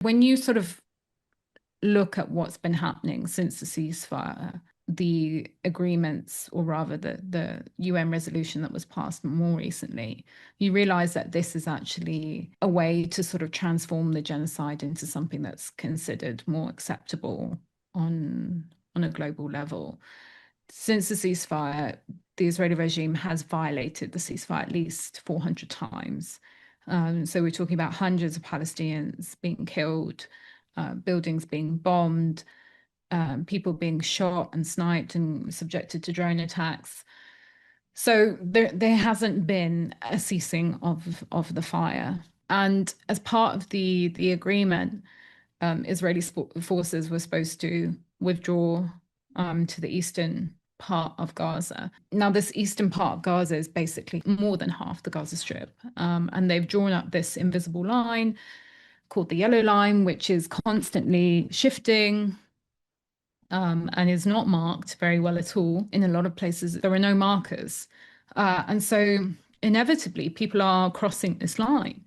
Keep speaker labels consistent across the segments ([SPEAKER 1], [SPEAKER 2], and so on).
[SPEAKER 1] When you sort of look at what's been happening since the ceasefire, the agreements, or rather the UN resolution that was passed more recently, you realize that this is actually a way to sort of transform the genocide into something that's considered more acceptable on a global level. Since the ceasefire, the Israeli regime has violated the ceasefire at least 400 times. So we're talking about hundreds of Palestinians being killed, buildings being bombed, people being shot and sniped and subjected to drone attacks. So there hasn't been a ceasing of the fire. And as part of the agreement, Israeli forces were supposed to withdraw to the eastern part of Gaza. Now, this eastern part of Gaza is basically more than half the Gaza Strip. And they've drawn up this invisible line called the Yellow Line, which is constantly shifting, and is not marked very well at all. In a lot of places, there are no markers. And so inevitably, people are crossing this line.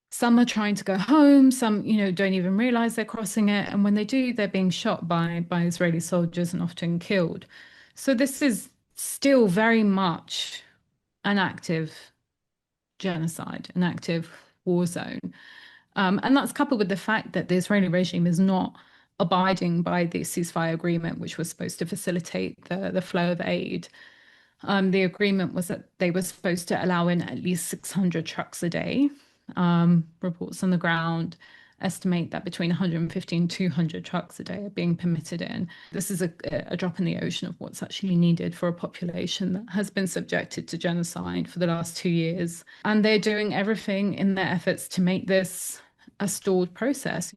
[SPEAKER 1] Some are trying to go home, some, don't even realize they're crossing it. And when they do, they're being shot by Israeli soldiers and often killed. So this is still very much an active genocide, an active war zone. And that's coupled with the fact that the Israeli regime is not abiding by the ceasefire agreement, which was supposed to facilitate the flow of aid. The agreement was that they were supposed to allow in at least 600 trucks a day. Reports on the ground estimate that between 150 and 200 trucks a day are being permitted in. This is a drop in the ocean of what's actually needed for a population that has been subjected to genocide for the last 2 years. And they're doing everything in their efforts to make this a stalled process.